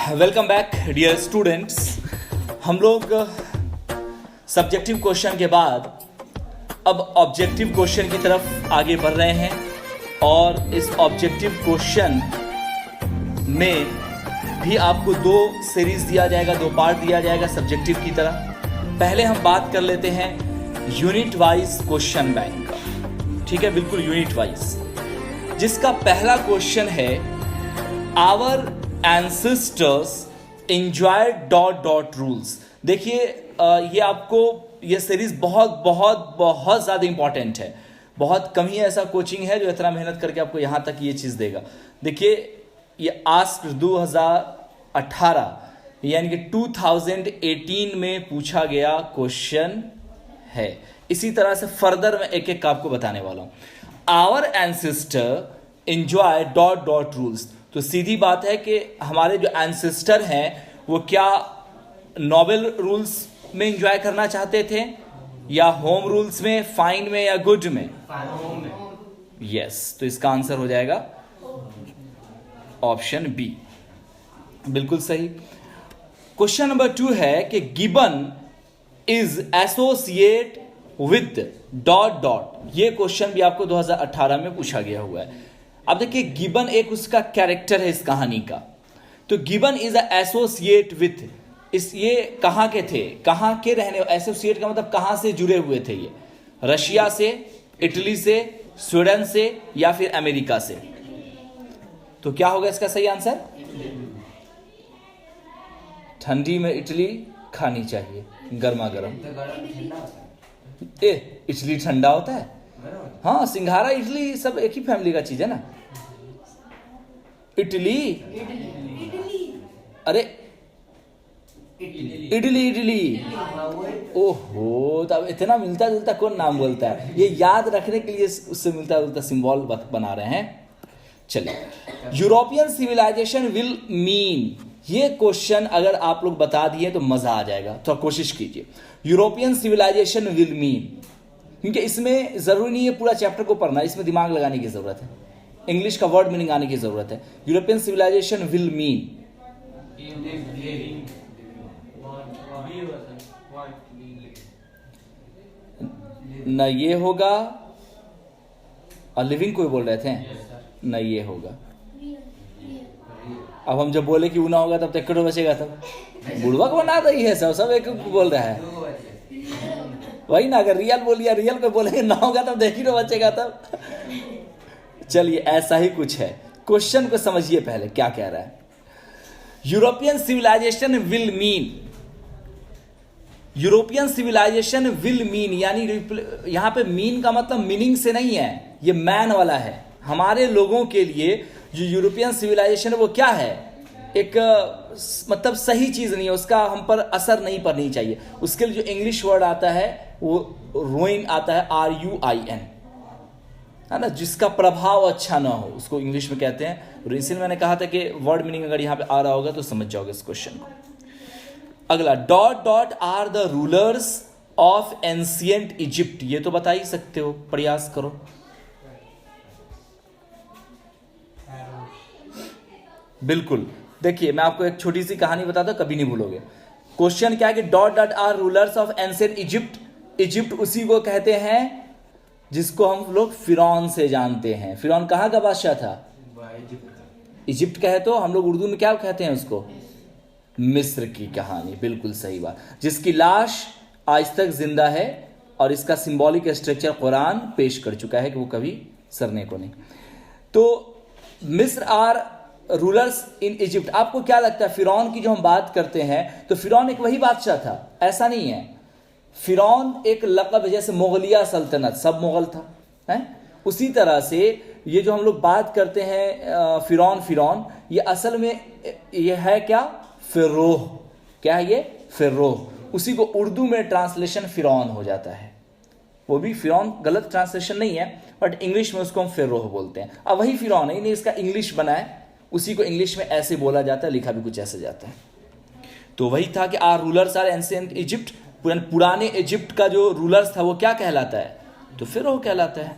Welcome back dear students. हम लोग subjective question के बाद अब ऑब्जेक्टिव क्वेश्चन की तरफ आगे बढ़ रहे हैं और इस ऑब्जेक्टिव क्वेश्चन में भी आपको दो सीरीज दिया जाएगा, दो पार्ट दिया जाएगा सब्जेक्टिव की तरह। पहले हम बात कर लेते हैं यूनिट वाइज क्वेश्चन बैंक का, ठीक है, बिल्कुल यूनिट वाइज, जिसका पहला क्वेश्चन है our ancestors enjoyed dot dot rules. देखिए ये आपको ये सीरीज बहुत बहुत बहुत ज़्यादा इंपॉर्टेंट है। बहुत कम ही ऐसा कोचिंग है जो इतना मेहनत करके आपको यहाँ तक ये चीज़ देगा। देखिए ये आस्क 2018 यानी कि 2018 में पूछा गया क्वेश्चन है। इसी तरह से फर्दर मैं एक एक आपको बताने वाला हूँ। Our ancestor enjoy dot dot rules, तो सीधी बात है कि हमारे जो एंसेस्टर हैं वो क्या नोबल रूल्स में एंजॉय करना चाहते थे या होम रूल्स में, फाइन में या गुड में? यस, तो इसका आंसर हो जाएगा ऑप्शन बी, बिल्कुल सही। क्वेश्चन नंबर 2 है कि gibbon is associate with dot dot. ये क्वेश्चन भी आपको 2018 में पूछा गया हुआ है। अब देखिए गिबन एक उसका कैरेक्टर है इस कहानी का, तो गिबन इज एसोसिएट विथ, इस ये कहाँ के थे, कहाँ के रहने, एसोसिएट का मतलब कहाँ से जुड़े हुए थे ये? रशिया से, इटली से, स्वीडन से या फिर अमेरिका से? तो क्या होगा इसका सही आंसर? ठंडी में इडली खानी चाहिए गर्मा गर्म। इडली ठंडा होता है? हाँ, सिंघारा इडली सब एक ही फैमिली का चीज है ना। इडली, अरे इडली इडली, ओहो, तब इतना मिलता जुलता कौन नाम बोलता है? ये याद रखने के लिए उससे मिलता जुलता सिंबल बना रहे हैं। चलिए, यूरोपियन सिविलाइजेशन विल मीन, ये क्वेश्चन अगर आप लोग बता दिए तो मजा आ जाएगा, तो कोशिश कीजिए। यूरोपियन सिविलाइजेशन विल मीन, क्योंकि इसमें जरूरी नहीं है पूरा चैप्टर को पढ़ना, इसमें दिमाग लगाने की जरूरत है, इंग्लिश का वर्ड मीनिंग आने की जरूरत है। यूरोपियन सिविलाइजेशन विल मीन, न ये होगा, और लिविंग कोई बोल रहे थे, न ये होगा। अब हम जब बोले कि वो ना होगा तब तक बचेगा, तब बुढ़वा बना रही है, सब एक बोल रहा है वही ना। अगर रियल बोलिए, रियल पे बोलेंगे ना होगा तब देखी तो बचेगा तब। चलिए ऐसा ही कुछ है, क्वेश्चन को समझिए पहले क्या कह रहा है। European civilisation will mean, European civilisation will mean यानी यहां पे मीन का मतलब मीनिंग से नहीं है, ये मैन वाला है। हमारे लोगों के लिए जो यूरोपियन सिविलाइजेशन है वो क्या है? एक मतलब सही चीज नहीं है, उसका हम पर असर नहीं पड़नी चाहिए। उसके लिए जो इंग्लिश वर्ड आता है वो रुइन आता है, RUIN, है ना, जिसका प्रभाव अच्छा ना हो उसको इंग्लिश में कहते हैं। और इसलिए मैंने कहा था कि वर्ड मीनिंग अगर यहां पे आ रहा होगा तो समझ जाओगे इस क्वेश्चन को। अगला, dot dot are the rulers of ancient Egypt, ये तो बता ही सकते हो, प्रयास करो। बिल्कुल, देखिए मैं आपको एक छोटी सी कहानी बताता हूं, कभी नहीं भूलोगे। क्वेश्चन क्या है कि dot dot are rulers of ancient Egypt. Egypt उसी को कहते हैं जिसको हम लोग फिरौन से जानते हैं। फिरौन कहाँ का बादशाह था? इजिप्ट कहे तो हम लोग उर्दू में क्या कहते हैं उसको? मिस्र की कहानी, बिल्कुल सही बात। जिसकी लाश आज तक जिंदा है और इसका सिंबॉलिक स्ट्रक्चर कुरान पेश कर चुका है कि वो कभी सरने को नहीं। तो मिस्र आर रूलर्स इन इजिप्ट। आपको क्या लगता है, फिरौन की जो हम बात करते हैं तो फिरौन एक वही बादशाह था? ऐसा नहीं है। फिरौन एक लक़ब, जैसे मुगलिया सल्तनत सब मुगल था, है? उसी तरह से ये जो हम लोग बात करते हैं फिरौन, ये असल में ये है क्या? फिरोह। क्या है ये? फिरोह। उसी को उर्दू में ट्रांसलेशन फिरौन हो जाता है। वो भी फिरौन गलत ट्रांसलेशन नहीं है, बट इंग्लिश में उसको हम फिरोह बोलते हैं। अब वही फिरौन है, इन्हें इसका इंग्लिश बना है, उसी को इंग्लिश में ऐसे बोला जाता है, लिखा भी कुछ ऐसे जाता है। तो वही था कि are rulers are ancient Egypt, पुराने इजिप्ट का जो रूलर्स था वो क्या कहलाता है? तो फिरोह कहलाता है।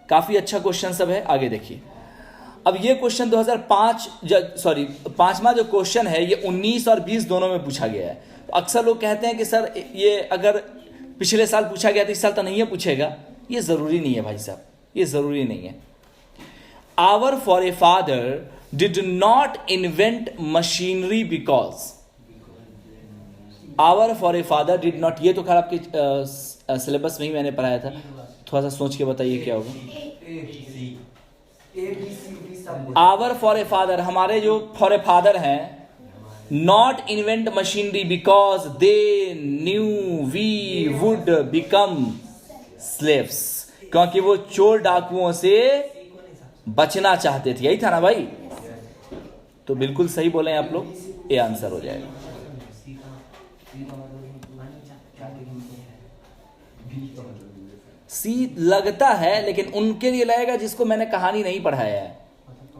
काफी अच्छा क्वेश्चन सब है, आगे देखिए। अब ये क्वेश्चन 2005 सॉरी 5वां जो क्वेश्चन है ये 19 और 20 दोनों में पूछा गया है। तो अक्सर लोग कहते हैं कि सर ये अगर पिछले साल पूछा गया तो इस साल तो नहीं है पूछेगा। ये जरूरी नहीं है भाई साहब, ये जरूरी नहीं है। Hour for a father did not invent machinery because, hour for a father did not, ये तो खैर आपके सिलेबस में ही मैंने पढ़ाया था, थोड़ा सा सोच के बताइए क्या होगा। आवर फॉर ए फादर, हमारे जो फॉर ए फादर हैं, not invent machinery because they knew we would become slaves, क्योंकि वो चोर डाकुओं से बचना चाहते थे। यही था ना भाई? तो बिल्कुल सही बोले आप लोग, ये आंसर हो जाएगा। सी लगता है, लेकिन उनके लिए लगेगा जिसको मैंने कहानी नहीं पढ़ाया है,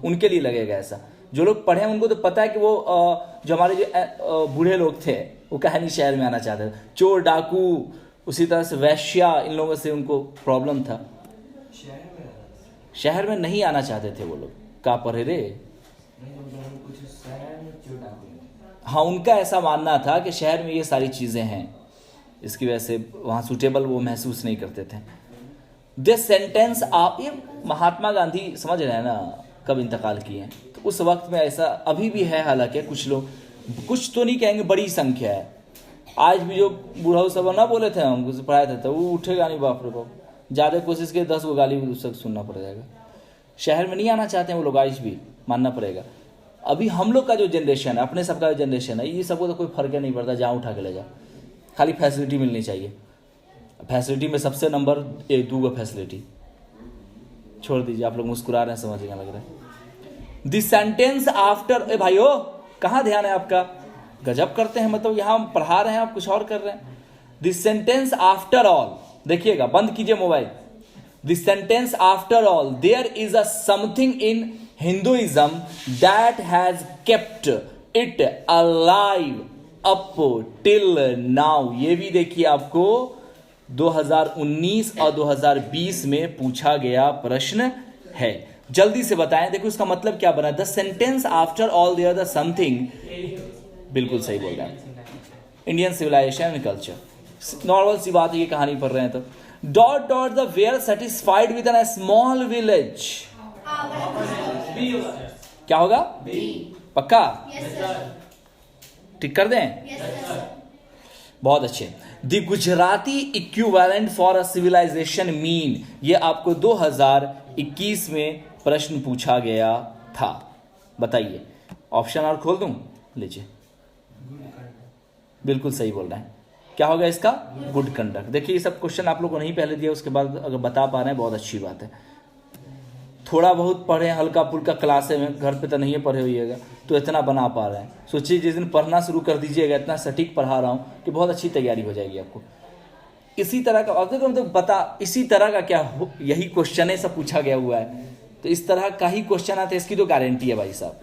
उनके लिए लगेगा ऐसा। जो लोग पढ़े हैं उनको तो पता है कि वो जो हमारे जो बूढ़े लोग थे वो कहानी शहर में आना चाहते थे। चोर डाकू, उसी तरह से वैश्या, इन लोगों से उनको प्रॉब्लम था, शहर में नहीं आना चाहते थे वो लोग। का पढ़े रे? हाँ, उनका ऐसा मानना था कि शहर में ये सारी चीजें हैं, इसकी वजह से वहां सुटेबल वो महसूस नहीं करते थे। दिस सेंटेंस, आप ये महात्मा गांधी समझ रहे हैं ना कब इंतकाल किए हैं, तो उस वक्त में ऐसा अभी भी है। हालांकि कुछ लोग, कुछ तो नहीं कहेंगे, बड़ी संख्या है। आज भी जो बूढ़ा सब ना बोले थे, हम पढ़ाए थे तो वो उठेगा नहीं, बाप रे बाप, ज्यादा कोशिश के 10 गो गाली उससे सुनना पड़ जाएगा। शहर में नहीं आना चाहते हैं वो लोग, आज भी मानना पड़ेगा। अभी हम लोग का जो जनरेशन है, अपने सबका जो जनरेशन है, ये सबको तो कोई फर्क नहीं पड़ता, जहाँ उठा के ले जाओ, खाली फैसिलिटी मिलनी चाहिए। फैसिलिटी में सबसे नंबर 1-2 फैसिलिटी, छोड़ दीजिए, आप लोग मुस्कुरा रहे हैं, समझ लग रहा है। दिस सेंटेंस आफ्टर, ए भाइयों कहाँ ध्यान है आपका? गजब करते हैं, मतलब यहाँ हम पढ़ा रहे हैं, आप कुछ और कर रहे हैं। दिस सेंटेंस आफ्टर ऑल, देखिएगा, बंद कीजिए mobile. This sentence after all there is a something in Hinduism that has kept it alive up till now. ये भी देखिए, आपको 2019 और 2020 में पूछा गया प्रश्न है। जल्दी से बताएं, देखो इसका मतलब क्या बना। The sentence after all there the something, बिल्कुल सही बोल रहे हैं, Indian civilisation and culture. Normal सी बात है, ये कहानी पढ़ रहे हैं तो। Dot dot the were satisfied with an small village, क्या होगा? पक्का? टिक कर दें? बहुत अच्छे। The Gujarati equivalent for a civilisation mean, ये आपको 2021 में प्रश्न पूछा गया था। बताइए, ऑप्शन और खोल दूं? लीजिए, बिल्कुल सही बोल रहे हैं। क्या होगा इसका? Good conduct. देखिए, ये सब क्वेश्चन आप लोग को नहीं पहले दिया, उसके बाद अगर बता पा रहे हैं बहुत अच्छी बात है। थोड़ा बहुत पढ़े, हल्का फुल्का क्लासे में, घर पे तो नहीं पढ़े होइएगा, तो इतना बना पा रहे हैं। सोचिए जिस दिन पढ़ना शुरू कर दीजिएगा, इतना सटीक पढ़ा रहा हूँ कि बहुत अच्छी तैयारी हो जाएगी आपको। इसी तरह का, अगर मतलब बता, इसी तरह का क्या यही क्वेश्चन है, सब पूछा गया हुआ है, तो इस तरह का ही क्वेश्चन आता है, इसकी तो गारंटी है भाई साहब।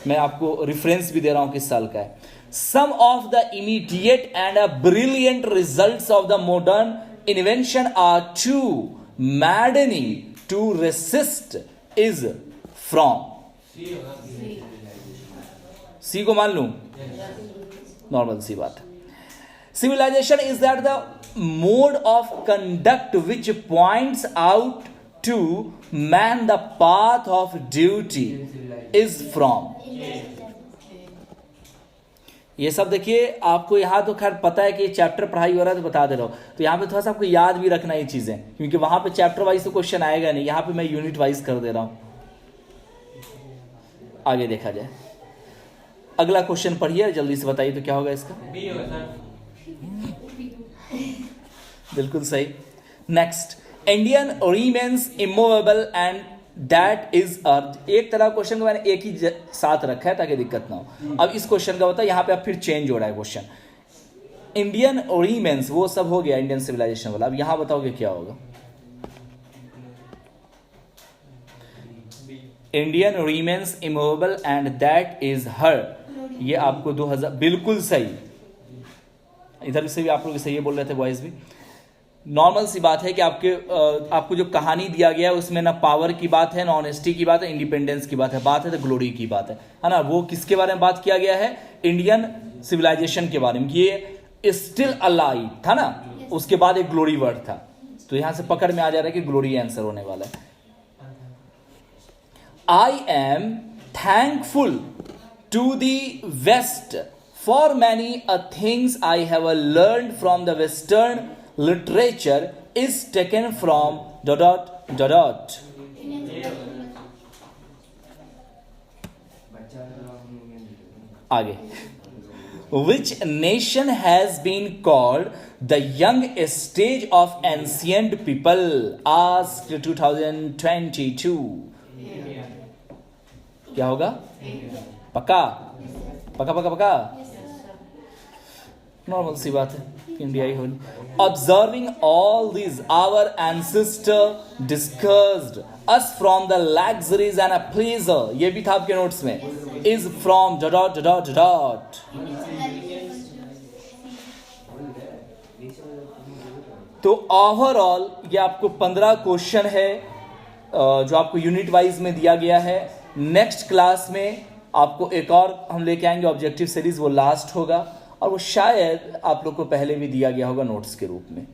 मैं आपको रेफरेंस भी दे रहा हूं किस साल का है। Some of the immediate and a brilliant results of the modern invention are too maddening to resist is from, सी को मान लूं, नॉर्मल सी बात है। Civilisation is that the mode of conduct which points out to man the path of duty is from. ये सब देखिए, आपको यहां तो खैर पता है कि चैप्टर पढ़ाई हो रहा है तो बता दे रहा हूं, तो यहां पे थोड़ा सा आपको याद भी रखना ये चीजें, क्योंकि वहां पे चैप्टर वाइज तो क्वेश्चन आएगा नहीं, यहां पे मैं यूनिट वाइज कर दे रहा हूं। आगे देखा जाए, अगला क्वेश्चन पढ़िए, जल्दी से बताइए तो क्या होगा इसका? बिल्कुल सही। Next, Indian remains immovable and that is earth. एक तरह क्वेश्चन को मैंने एक ही साथ रखा है ताकि दिक्कत ना हो। अब इस क्वेश्चन का बता, यहां पे अब फिर चेंज हो रहा है क्वेश्चन। इंडियन रिमेन्स वो सब हो गया, इंडियन सिविलाइजेशन वाला। अब यहां बताओगे क्या होगा? Indian remains immovable and that is her, ये आपको 2000, बिल्कुल सही। इधर से भी आप लोग सही बोल रहे थे, बॉयज भी। नॉर्मल सी बात है कि आपको जो कहानी दिया गया है उसमें ना पावर की बात है, ना ऑनेस्टी की बात है, इंडिपेंडेंस की बात है तो ग्लोरी की बात है ना। वो किसके बारे में बात किया गया है? इंडियन सिविलाइजेशन के बारे में। ये स्टिल अलाइव था ना, उसके बाद एक ग्लोरी वर्ड था, तो यहां से पकड़ में आ जा रहा है कि ग्लोरी आंसर होने वाला है। I am thankful to the West for many things I have learned from the Western literature is taken from ... आगे, which nation has been called the young stage of ancient people? Ask 2022. क्या होगा? पक्का पक्का पक्का पक्का? Normal सी बात है, इंडिया ही होगी। Observing all this our ancestor discussed us from the luxuries and pleasure, ये भी था आपके नोट्स में, इज फ्रॉम ... तो ओवरऑल ये आपको 15 क्वेश्चन है जो आपको यूनिट वाइज में दिया गया है। नेक्स्ट क्लास में आपको एक और हम लेके आएंगे ऑब्जेक्टिव सीरीज, वो लास्ट होगा और वो शायद आप लोग को पहले भी दिया गया होगा नोट्स के रूप में,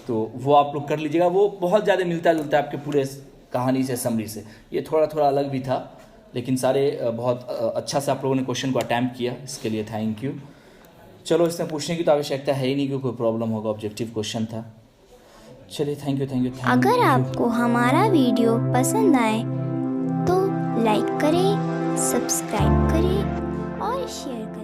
तो वो आप लोग कर लीजिएगा। वो बहुत ज़्यादा मिलता जुलता है आपके पूरे कहानी से, समरी से। ये थोड़ा थोड़ा अलग भी था, लेकिन सारे बहुत अच्छा से आप लोगों ने क्वेश्चन को अटैम्प्ट किया, इसके लिए थैंक यू। चलो, इसमें पूछने की तो आवश्यकता है ही नहीं कि कोई प्रॉब्लम होगा, ऑब्जेक्टिव क्वेश्चन था। चलिए, थैंक यू। अगर आपको हमारा वीडियो पसंद आए तो लाइक करें, सब्सक्राइब करें और शेयर करें।